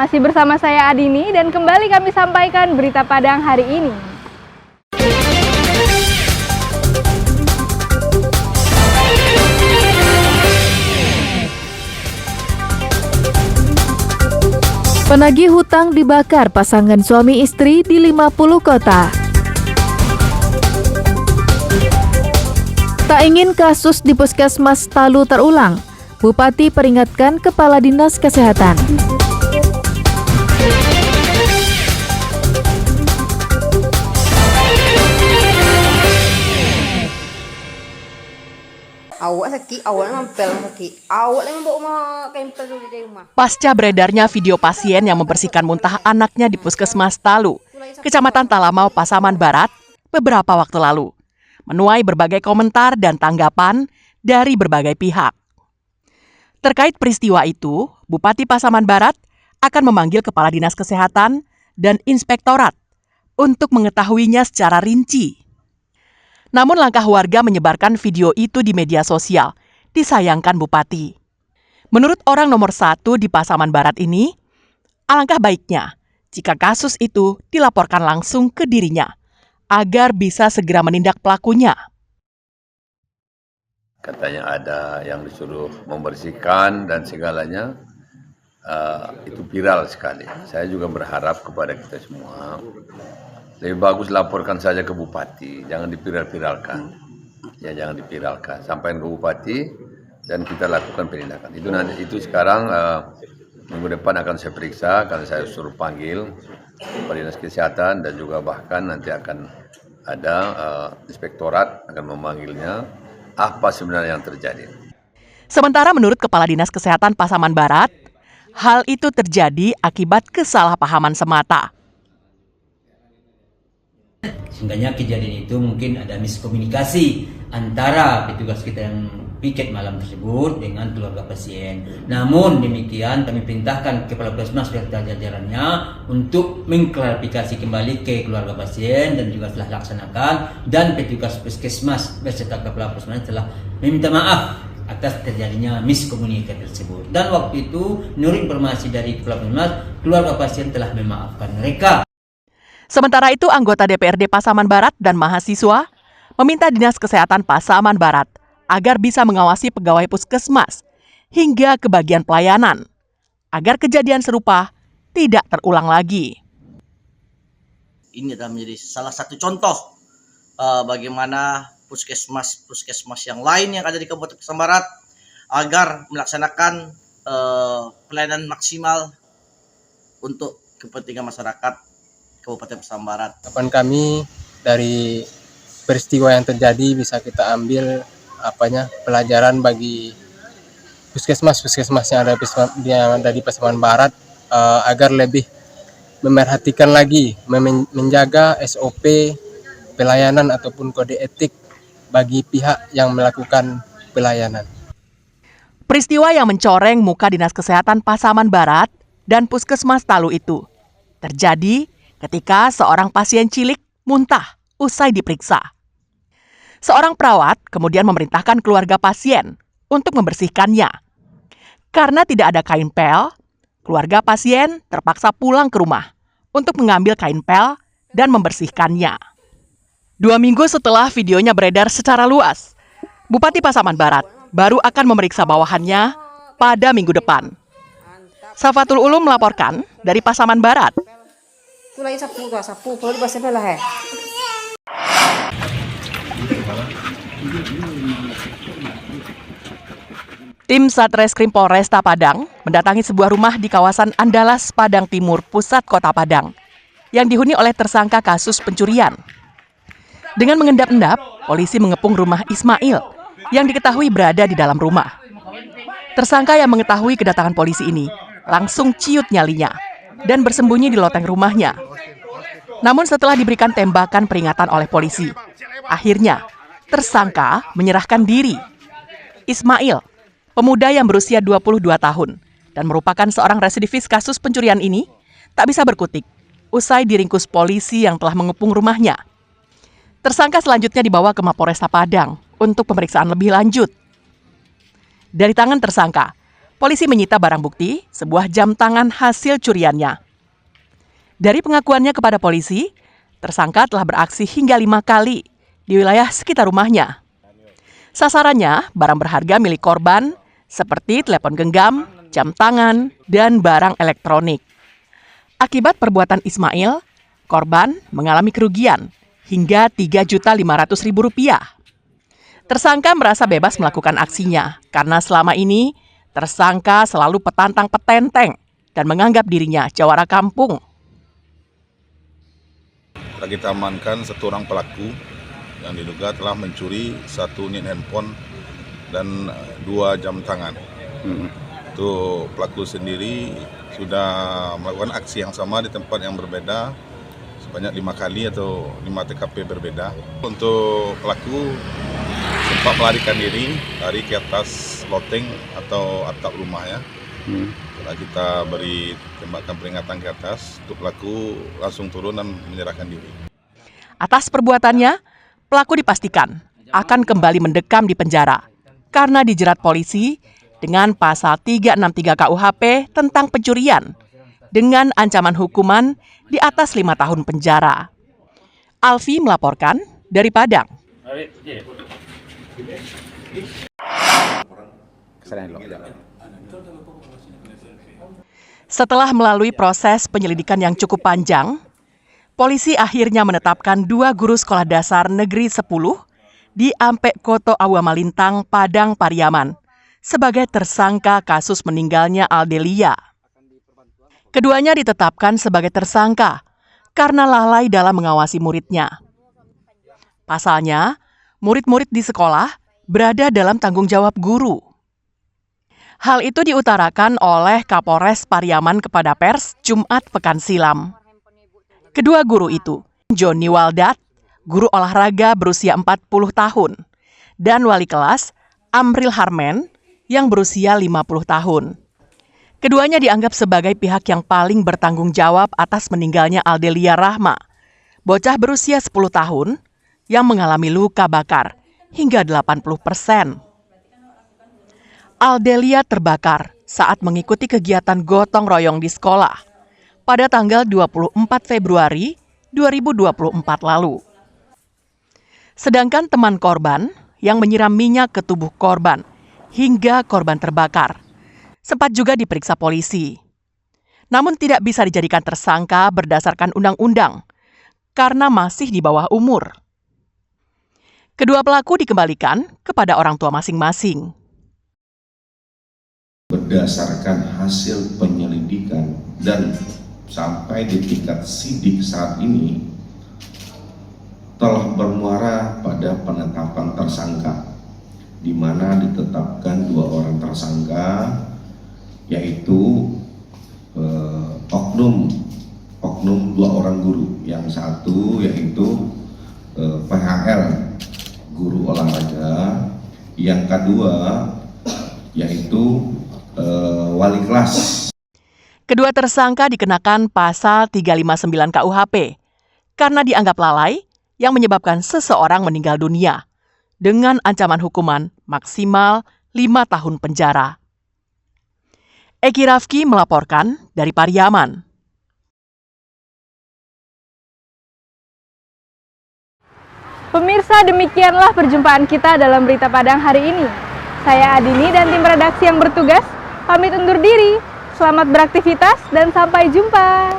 Masih bersama saya Adini dan kembali kami sampaikan berita Padang hari ini. Penagih hutang dibakar pasangan suami istri di 50 kota. Tak ingin kasus di Puskesmas Talu terulang, Bupati peringatkan Kepala Dinas Kesehatan. Pasca beredarnya video pasien yang membersihkan muntah anaknya di Puskesmas Talu, Kecamatan Talamau, Pasaman Barat, beberapa waktu lalu, menuai berbagai komentar dan tanggapan dari berbagai pihak. Terkait peristiwa itu, Bupati Pasaman Barat akan memanggil Kepala Dinas Kesehatan dan Inspektorat untuk mengetahuinya secara rinci. Namun langkah warga menyebarkan video itu di media sosial disayangkan Bupati. Menurut orang nomor 1 di Pasaman Barat ini, alangkah baiknya jika kasus itu dilaporkan langsung ke dirinya, agar bisa segera menindak pelakunya. Katanya ada yang disuruh membersihkan dan segalanya, itu viral sekali. Saya juga berharap kepada kita semua, lebih bagus laporkan saja ke Bupati, jangan diviral-viralkan. Ya, jangan diviralkan. Sampaikan ke Bupati dan kita lakukan penindakan. Itu sekarang minggu depan akan saya periksa, akan saya suruh panggil Kepala Dinas Kesehatan dan juga bahkan nanti akan ada inspektorat akan memanggilnya apa sebenarnya yang terjadi. Sementara menurut Kepala Dinas Kesehatan Pasaman Barat, hal itu terjadi akibat kesalahpahaman semata. Sebenarnya kejadian itu mungkin ada miskomunikasi antara petugas kita yang piket malam tersebut dengan keluarga pasien. Namun demikian kami perintahkan Kepala Puskesmas serta jajarannya untuk mengklarifikasi kembali ke keluarga pasien dan juga telah laksanakan, dan petugas Puskesmas beserta Kepala Puskesmas telah meminta maaf atas terjadinya miskomunikasi tersebut. Dan waktu itu menurut informasi dari Kepala Puskesmas, keluarga pasien telah memaafkan mereka. Sementara itu, anggota DPRD Pasaman Barat dan mahasiswa meminta Dinas Kesehatan Pasaman Barat agar bisa mengawasi pegawai puskesmas hingga ke bagian pelayanan, agar kejadian serupa tidak terulang lagi. Ini adalah menjadi salah satu contoh bagaimana puskesmas yang lain yang ada di Kabupaten Pasaman Barat agar melaksanakan pelayanan maksimal untuk kepentingan masyarakat Kabupaten Pasaman Barat. Harapan kami dari peristiwa yang terjadi bisa kita ambil pelajaran bagi puskesmas yang ada di Pasaman Barat agar lebih memerhatikan lagi, menjaga SOP pelayanan ataupun kode etik bagi pihak yang melakukan pelayanan. Peristiwa yang mencoreng muka Dinas Kesehatan Pasaman Barat dan Puskesmas Talu itu terjadi ketika seorang pasien cilik muntah usai diperiksa. Seorang perawat kemudian memerintahkan keluarga pasien untuk membersihkannya. Karena tidak ada kain pel, keluarga pasien terpaksa pulang ke rumah untuk mengambil kain pel dan membersihkannya. 2 minggu setelah videonya beredar secara luas, Bupati Pasaman Barat baru akan memeriksa bawahannya pada minggu depan. Safatul Ulum melaporkan dari Pasaman Barat. Tim Satreskrim Polresta Padang mendatangi sebuah rumah di kawasan Andalas, Padang Timur, pusat kota Padang, yang dihuni oleh tersangka kasus pencurian. Dengan mengendap-endap, polisi mengepung rumah Ismail yang diketahui berada di dalam rumah. Tersangka yang mengetahui kedatangan polisi ini langsung ciut nyalinya dan bersembunyi di loteng rumahnya. Namun setelah diberikan tembakan peringatan oleh polisi, akhirnya tersangka menyerahkan diri. Ismail, pemuda yang berusia 22 tahun dan merupakan seorang residivis kasus pencurian ini, tak bisa berkutik usai diringkus polisi yang telah mengepung rumahnya. Tersangka selanjutnya dibawa ke Mapolresta Padang untuk pemeriksaan lebih lanjut. Dari tangan tersangka, Polisi menyita barang bukti, sebuah jam tangan hasil curiannya. Dari pengakuannya kepada polisi, tersangka telah beraksi hingga 5 kali di wilayah sekitar rumahnya. Sasarannya barang berharga milik korban seperti telepon genggam, jam tangan, dan barang elektronik. Akibat perbuatan Ismail, korban mengalami kerugian hingga Rp3.500.000. Tersangka merasa bebas melakukan aksinya karena selama ini tersangka selalu petantang petenteng dan menganggap dirinya jawara kampung. Kita amankan 1 orang pelaku yang diduga telah mencuri 1 unit handphone dan 2 jam tangan. Itu pelaku sendiri sudah melakukan aksi yang sama di tempat yang berbeda sebanyak 5 kali atau 5 TKP berbeda. Untuk pelaku sempat melarikan diri dari ke atas loteng atau atap rumahnya. Setelah kita beri tembakan peringatan ke atas, untuk pelaku langsung turun dan menyerahkan diri. Atas perbuatannya, pelaku dipastikan akan kembali mendekam di penjara karena dijerat polisi dengan pasal 363 KUHP tentang pencurian dengan ancaman hukuman di atas 5 tahun penjara. Alfi melaporkan dari Padang. Setelah melalui proses penyelidikan yang cukup panjang, polisi akhirnya menetapkan 2 guru sekolah dasar negeri 10 di Ampek Koto Awamalintang, Padang, Pariaman sebagai tersangka kasus meninggalnya Aldelia. Keduanya ditetapkan sebagai tersangka karena lalai dalam mengawasi muridnya. Pasalnya, murid-murid di sekolah berada dalam tanggung jawab guru. Hal itu diutarakan oleh Kapolres Pariaman kepada pers Jumat pekan silam. Kedua guru itu, Joni Waldat, guru olahraga berusia 40 tahun, dan wali kelas Amril Harmen yang berusia 50 tahun. Keduanya dianggap sebagai pihak yang paling bertanggung jawab atas meninggalnya Aldelia Rahma, bocah berusia 10 tahun yang mengalami luka bakar hingga 80%. Aldelia terbakar saat mengikuti kegiatan gotong royong di sekolah pada tanggal 24 Februari 2024 lalu. Sedangkan teman korban yang menyiram minyak ke tubuh korban hingga korban terbakar sempat juga diperiksa polisi. Namun tidak bisa dijadikan tersangka berdasarkan undang-undang karena masih di bawah umur. Kedua pelaku dikembalikan kepada orang tua masing-masing. Berdasarkan hasil penyelidikan dan sampai di tingkat sidik saat ini telah bermuara pada penetapan tersangka, di mana ditetapkan 2 orang tersangka, yaitu oknum 2 orang guru. Yang satu yaitu PHL, guru olahraga. Yang kedua yaitu wali kelas. Kedua tersangka dikenakan pasal 359 KUHP karena dianggap lalai yang menyebabkan seseorang meninggal dunia dengan ancaman hukuman maksimal 5 tahun penjara. Eki Rafki melaporkan dari Pariaman. Pemirsa, demikianlah perjumpaan kita dalam Berita Padang hari ini. Saya Adini dan tim redaksi yang bertugas pamit undur diri. Selamat beraktivitas dan sampai jumpa.